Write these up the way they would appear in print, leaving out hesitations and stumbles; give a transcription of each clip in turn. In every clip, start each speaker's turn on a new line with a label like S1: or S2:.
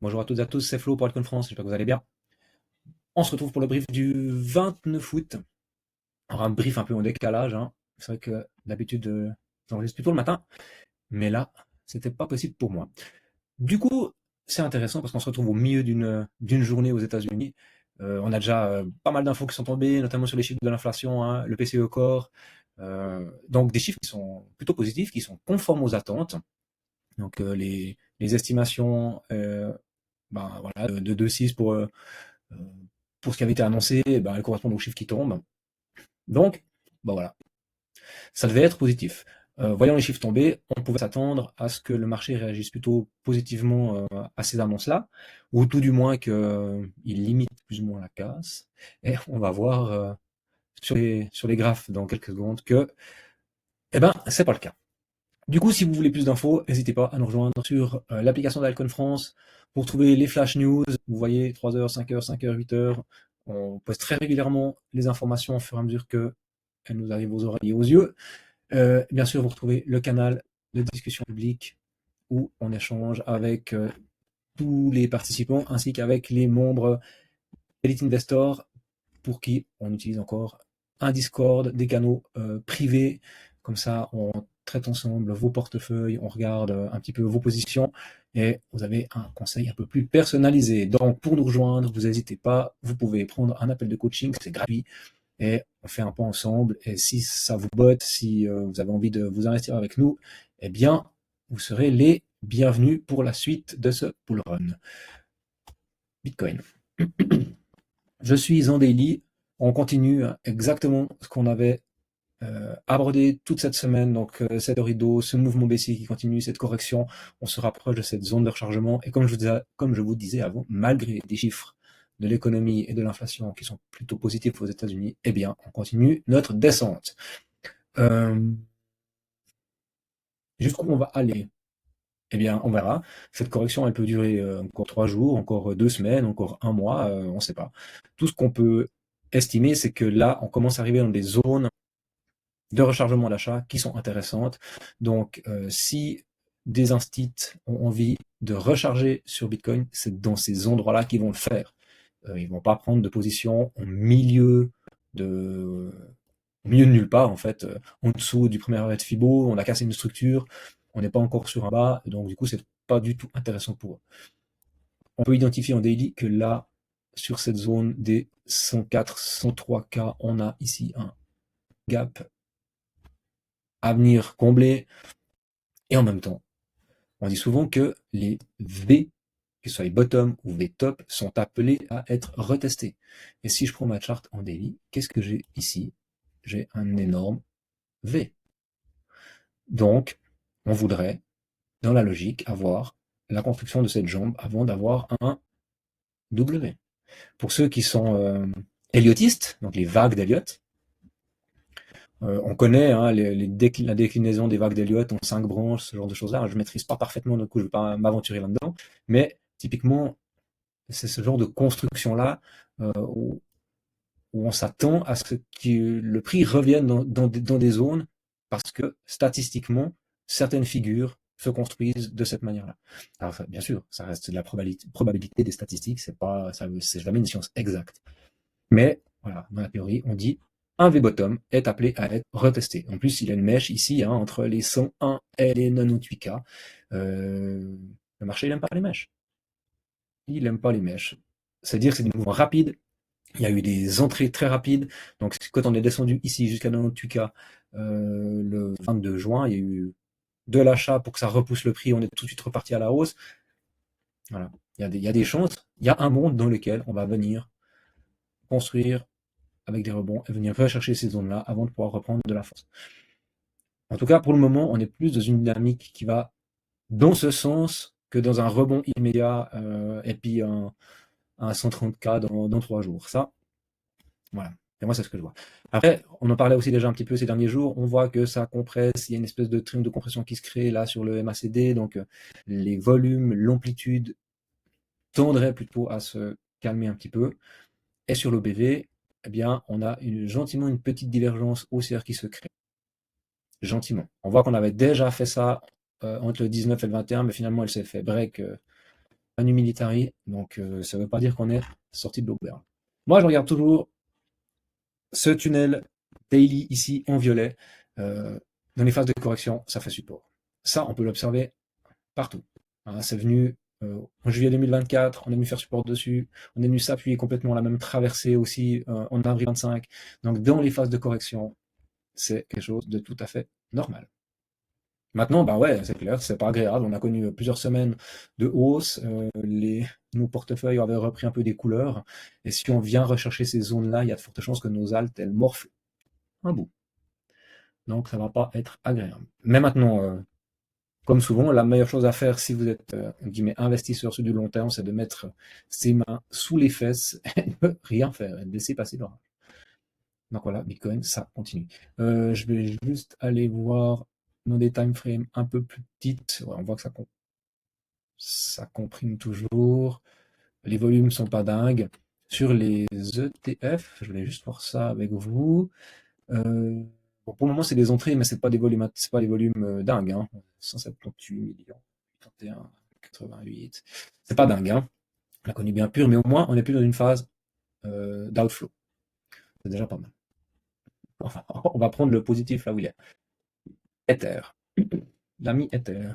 S1: Bonjour à toutes et à tous, c'est Flo pour Altcoin France, j'espère que vous allez bien. On se retrouve pour le brief du 29 août. Alors un brief un peu en décalage, hein. C'est vrai que d'habitude j'enregistre plutôt le matin, mais là, c'était pas possible pour moi. Du coup, c'est intéressant parce qu'on se retrouve au milieu d'une journée aux États-Unis. On a déjà pas mal d'infos qui sont tombées, notamment sur les chiffres de l'inflation, hein, le PCE Core. Donc des chiffres qui sont plutôt positifs, qui sont conformes aux attentes. Donc les estimations voilà, de 2,6 pour ce qui avait été annoncé, elles correspondent aux chiffres qui tombent. Donc, voilà, ça devait être positif. Voyant les chiffres tomber, on pouvait s'attendre à ce que le marché réagisse plutôt positivement à ces annonces-là, ou tout du moins qu'il limite plus ou moins la casse. Et on va voir sur les graphes dans quelques secondes que, c'est pas le cas. Du coup, si vous voulez plus d'infos, n'hésitez pas à nous rejoindre sur l'application d'Alcon France pour trouver les flash news. Vous voyez, 3h, 5h, 5h, 8h. On poste très régulièrement les informations au fur et à mesure qu'elles nous arrivent aux oreilles et aux yeux. Bien sûr, vous retrouvez le canal de discussion publique où on échange avec tous les participants ainsi qu'avec les membres Elite Investor pour qui on utilise encore un Discord, des canaux privés. Comme ça, on traite ensemble vos portefeuilles, on regarde un petit peu vos positions et vous avez un conseil un peu plus personnalisé. Donc, pour nous rejoindre, vous n'hésitez pas, vous pouvez prendre un appel de coaching, c'est gratuit et on fait un point ensemble. Et si ça vous botte, si vous avez envie de vous investir avec nous, eh bien, vous serez les bienvenus pour la suite de ce bull run. Bitcoin. Je suis en daily. On continue exactement ce qu'on avait abordé toute cette semaine. Donc, cette rideau, ce mouvement baissier qui continue, cette correction, on se rapproche de cette zone de rechargement. Et comme je vous disais avant, malgré des chiffres de l'économie et de l'inflation qui sont plutôt positifs aux États-Unis, eh bien, on continue notre descente. Jusqu'où on va aller? Eh bien, on verra. Cette correction, elle peut durer encore 3 jours, encore 2 semaines, encore un mois, on ne sait pas. Tout ce qu'on peut estimer, c'est que là, on commence à arriver dans des zones de rechargement d'achat qui sont intéressantes. Donc, si des instits ont envie de recharger sur Bitcoin, c'est dans ces endroits-là qu'ils vont le faire. Ils vont pas prendre de position de, au milieu de nulle part, en fait, en dessous du premier arrêt de Fibo, on a cassé une structure, on n'est pas encore sur un bas, donc du coup, c'est pas du tout intéressant pour eux. On peut identifier en daily que là, sur cette zone des 104, 103K, on a ici un gap à venir combler. Et en même temps, on dit souvent que les V, que ce soit les bottom ou les top, sont appelés à être retestés. Et si je prends ma charte en daily, qu'est-ce que j'ai ici? J'ai un énorme V. Donc, on voudrait, dans la logique, avoir la construction de cette jambe avant d'avoir un W. Pour ceux qui sont héliotistes, donc les vagues d'Elliott, on connaît hein, la déclinaison des vagues d'Elliott en 5 branches, ce genre de choses-là. Je ne maîtrise pas parfaitement, du coup je ne vais pas m'aventurer là-dedans. Mais typiquement, c'est ce genre de construction-là où on s'attend à ce que le prix revienne dans des zones parce que statistiquement, certaines figures se construisent de cette manière-là. Alors bien sûr, ça reste de la probabilité des statistiques, c'est jamais une science exacte. Mais voilà, dans la théorie, on dit un V-bottom est appelé à être retesté. En plus, il y a une mèche ici hein, entre les 101 et les 98K. Le marché, il n'aime pas les mèches. Il n'aime pas les mèches. C'est-à-dire que c'est des mouvements rapides. Il y a eu des entrées très rapides. Donc, quand on est descendu ici jusqu'à 98K le 22 juin, il y a eu de l'achat pour que ça repousse le prix. On est tout de suite reparti à la hausse. Voilà. Il y a des chances. Il y a un monde dans lequel on va venir construire avec des rebonds et venir rechercher ces zones-là avant de pouvoir reprendre de la force. En tout cas, pour le moment, on est plus dans une dynamique qui va dans ce sens que dans un rebond immédiat et puis un 130K dans 3 jours. Ça, voilà. Et moi, c'est ce que je vois. Après, on en parlait aussi déjà un petit peu ces derniers jours. On voit que ça compresse. Il y a une espèce de trim de compression qui se crée là sur le MACD. Donc, les volumes, l'amplitude tendraient plutôt à se calmer un petit peu. Et sur l'OBV, eh bien, on a gentiment une petite divergence haussière qui se crée. Gentiment. On voit qu'on avait déjà fait ça entre le 19 et le 21, mais finalement, elle s'est fait break Manu Militari, donc ça ne veut pas dire qu'on est sorti de l'auberge. Moi, je regarde toujours ce tunnel daily ici en violet. Dans les phases de correction, ça fait support. Ça, on peut l'observer partout. Hein, c'est venu en juillet 2024, on est venu faire support dessus, on est venu s'appuyer complètement la même traversée aussi en avril 25. Donc dans les phases de correction, c'est quelque chose de tout à fait normal. Maintenant, bah ouais, c'est clair, c'est pas agréable. On a connu plusieurs semaines de hausse. Nos portefeuilles avaient repris un peu des couleurs. Et si on vient rechercher ces zones-là, il y a de fortes chances que nos altes, elles morflent un bout. Donc, ça va pas être agréable. Mais maintenant, comme souvent, la meilleure chose à faire si vous êtes investisseur sur du long terme, c'est de mettre ses mains sous les fesses et ne rien faire, et de laisser passer l'orage. Donc voilà, Bitcoin, ça continue. Je vais juste aller voir dans des time frames un peu plus petites. Ouais, on voit que ça comprime toujours. Les volumes sont pas dingues. Sur les ETF, je voulais juste voir ça avec vous. Bon, pour le moment, c'est des entrées, mais c'est pas des volumes dingues. Hein. 178 millions, 81, 88. C'est pas dingue. Hein. On a connu bien pur, mais au moins, on n'est plus dans une phase d'outflow. C'est déjà pas mal. Enfin, on va prendre le positif là où il est. Ether. L'ami Ether.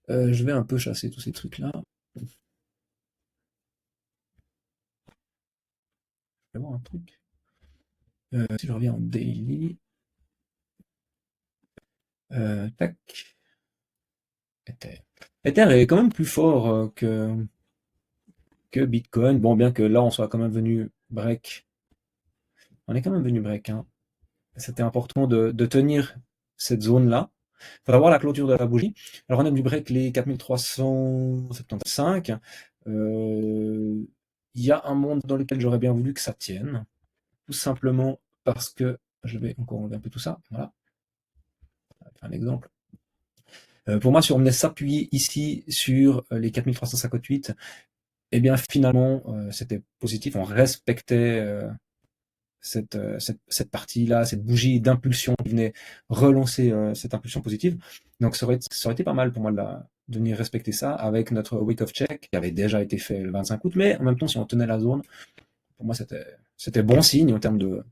S1: Je vais un peu chasser tous ces trucs-là. Je vais voir un truc. Si je reviens en daily. Tac. Ether. Ether est quand même plus fort que Bitcoin. Bon, bien que là, on soit quand même venu break. On est quand même venu break. Hein. C'était important de tenir cette zone-là. Il faut voir la clôture de la bougie. Alors, on a du break les 4375. Il y a un monde dans lequel j'aurais bien voulu que ça tienne. Tout simplement parce que je vais encore enlever un peu tout ça. Voilà. Un exemple. Pour moi, si on venait s'appuyer ici sur les 4358, eh bien finalement, c'était positif. On respectait cette partie-là, cette bougie d'impulsion qui venait relancer cette impulsion positive. Donc ça aurait été pas mal pour moi de venir respecter ça avec notre week of check qui avait déjà été fait le 25 août. Mais en même temps, si on tenait la zone, pour moi, c'était bon signe en termes de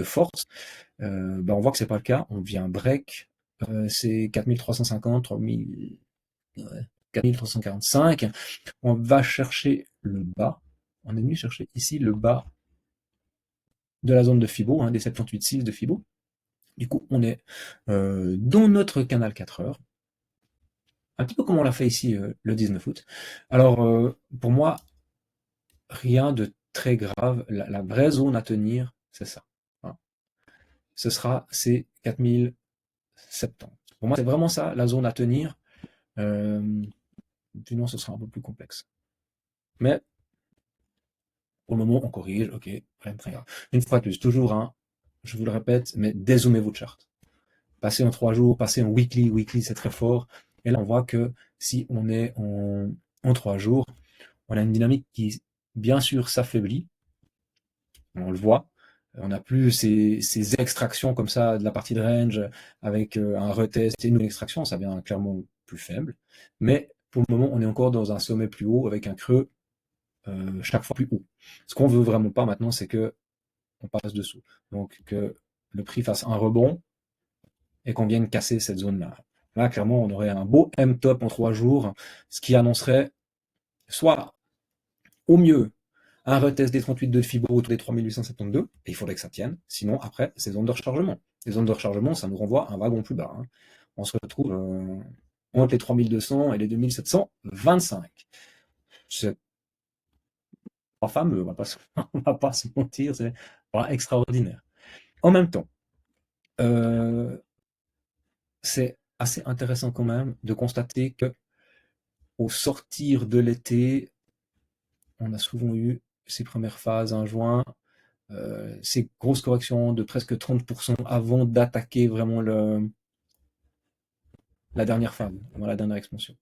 S1: force. On voit que c'est pas le cas. On vient break. C'est 4350, 3000, 4345. On va chercher le bas. On est venu chercher ici le bas de la zone de Fibo, hein, des 78,6 de Fibo. Du coup, on est dans notre canal 4 heures. Un petit peu comme on l'a fait ici le 19 août. Alors, pour moi, rien de très grave. La vraie zone à tenir, c'est ça. Hein. Ce sera ces 4070. Pour moi, c'est vraiment ça, la zone à tenir. Sinon, ce sera un peu plus complexe. Mais pour le moment, on corrige, ok, rien de très grave. Une fois de plus, toujours, hein, je vous le répète, mais dézoomez votre charte. Passez en 3 jours, passez en weekly c'est très fort. Et là, on voit que si on est en 3 jours, on a une dynamique qui, bien sûr, s'affaiblit. On le voit. On n'a plus ces extractions comme ça de la partie de range avec un retest et une extraction, ça devient clairement plus faible. Mais pour le moment, on est encore dans un sommet plus haut avec un creux chaque fois plus haut. Ce qu'on veut vraiment pas maintenant, c'est que on passe dessous. Donc que le prix fasse un rebond et qu'on vienne casser cette zone-là. Là, clairement, on aurait un beau M-top en 3 jours, ce qui annoncerait soit au mieux un retest des 38 de Fibo autour des 3872, et il faudrait que ça tienne. Sinon, après, c'est zones de rechargement. Les zones de rechargement, ça nous renvoie à un wagon plus bas. Hein. On se retrouve entre les 3200 et les 2725. C'est pas fameux, on va pas se mentir, c'est pas extraordinaire. En même temps, c'est assez intéressant quand même de constater que au sortir de l'été, on a souvent eu ces premières phases en juin, ces grosses corrections de presque 30% avant d'attaquer vraiment la dernière phase, vraiment la dernière expansion.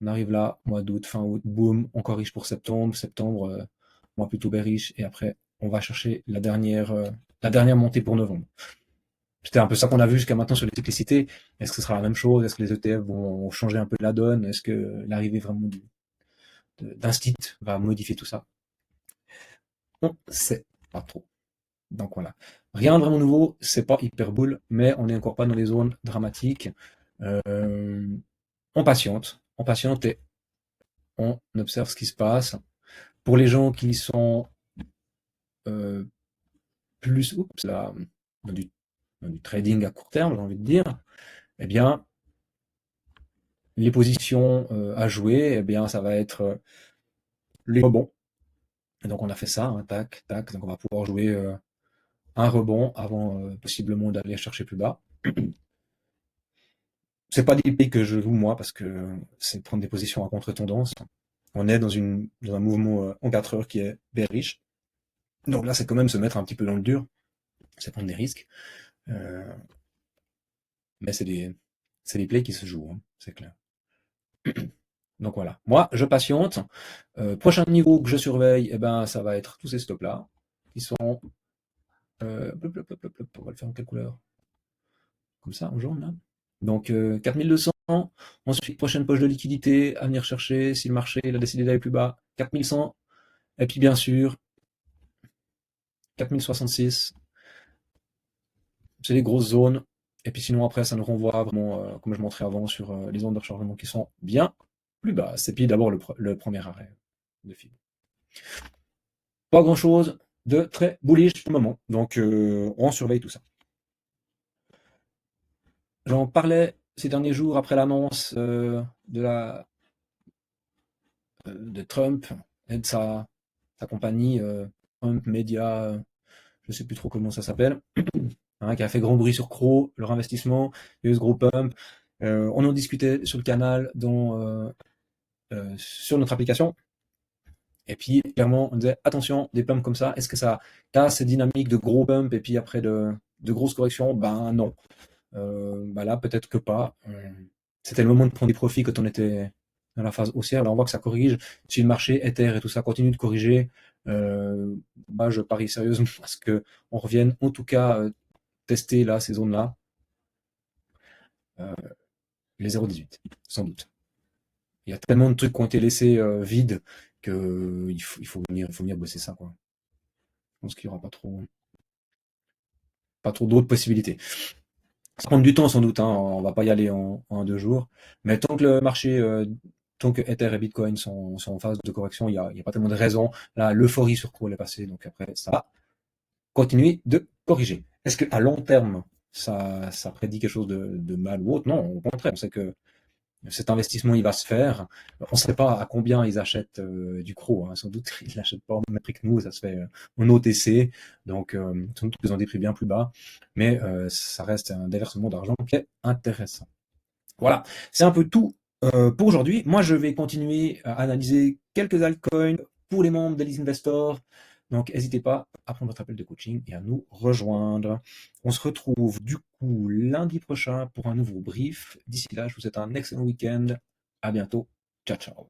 S1: On arrive là, mois d'août, fin août, boum, on corrige pour septembre, mois plutôt bearish, et après on va chercher la dernière montée pour novembre. C'était un peu ça qu'on a vu jusqu'à maintenant sur les cyclicités. Est-ce que ce sera la même chose? Est-ce que les ETF vont changer un peu la donne? Est-ce que l'arrivée vraiment d'Instit va modifier tout ça? On sait pas trop. Donc voilà. Rien de vraiment nouveau, c'est pas hyper boule, mais on n'est encore pas dans les zones dramatiques. Euh, on patiente et on observe ce qui se passe. Pour les gens qui sont euh, plus oups, là, dans, du, dans du trading à court terme, j'ai envie de dire, eh bien, les positions à jouer, eh bien, ça va être les rebonds. Et donc on a fait ça, hein, tac, tac. Donc on va pouvoir jouer un rebond avant possiblement d'aller chercher plus bas. C'est pas des pays que je joue moi parce que c'est prendre des positions à contre-tendance. On est dans un mouvement en 4 heures qui est bearish. Donc là, c'est quand même se mettre un petit peu dans le dur. C'est prendre des risques. Euh, mais c'est des plays qui se jouent, hein, c'est clair. Donc voilà. Moi, je patiente. Prochain niveau que je surveille, eh ben, ça va être tous ces stops-là. Qui sont. On va le faire en quelle couleur? Comme ça, en jaune, là. Donc 4200. Ensuite, prochaine poche de liquidité à venir chercher si le marché il a décidé d'aller plus bas. 4100. Et puis bien sûr, 4066. C'est les grosses zones. Et puis sinon, après, ça nous renvoie vraiment, comme je montrais avant, sur les zones de rechargement qui sont bien plus basses. Et puis d'abord le premier arrêt de fil. Pas grand-chose de très bullish pour le moment. Donc on surveille tout ça. J'en parlais ces derniers jours après l'annonce de Trump et de sa compagnie Trump Media, je ne sais plus trop comment ça s'appelle, hein, qui a fait grand bruit sur Crow, leur investissement, il y a eu ce gros pump. On en discutait sur le canal, sur notre application. Et puis, clairement, on disait attention, des pumps comme ça, est-ce que ça casse ces dynamiques de gros pumps et puis après de grosses corrections? Ben non. Bah là, peut-être que pas. C'était le moment de prendre des profits quand on était dans la phase haussière. Là, on voit que ça corrige. Si le marché Ether et tout ça continue de corriger, bah, je parie sérieusement à ce qu'on revienne, en tout cas, tester là, ces zones-là, euh, les 0,18, sans doute. Il y a tellement de trucs qui ont été laissés vides qu'il faut venir bosser ça, quoi. Je pense qu'il n'y aura pas trop d'autres possibilités. Ça prend du temps sans doute, hein, on va pas y aller en 2 jours. Mais tant que le marché, tant que Ether et Bitcoin sont en phase de correction, il y a pas tellement de raisons. Là, l'euphorie sur quoi elle est passée, donc après, ça va continuer de corriger. Est-ce qu'à long terme, ça prédit quelque chose de mal ou autre? Non, au contraire, on sait que cet investissement, il va se faire. On ne sait pas à combien ils achètent du CRO, hein. Sans doute, ils l'achètent pas au même prix que nous. Ça se fait en OTC. Donc, sans doute qu'ils ont des prix bien plus bas. Mais ça reste un déversement d'argent qui est intéressant. Voilà, c'est un peu tout pour aujourd'hui. Moi, je vais continuer à analyser quelques altcoins pour les membres de Lease Investor. Donc, n'hésitez pas à prendre votre appel de coaching et à nous rejoindre. On se retrouve du coup lundi prochain pour un nouveau brief. D'ici là, je vous souhaite un excellent week-end. À bientôt. Ciao, ciao.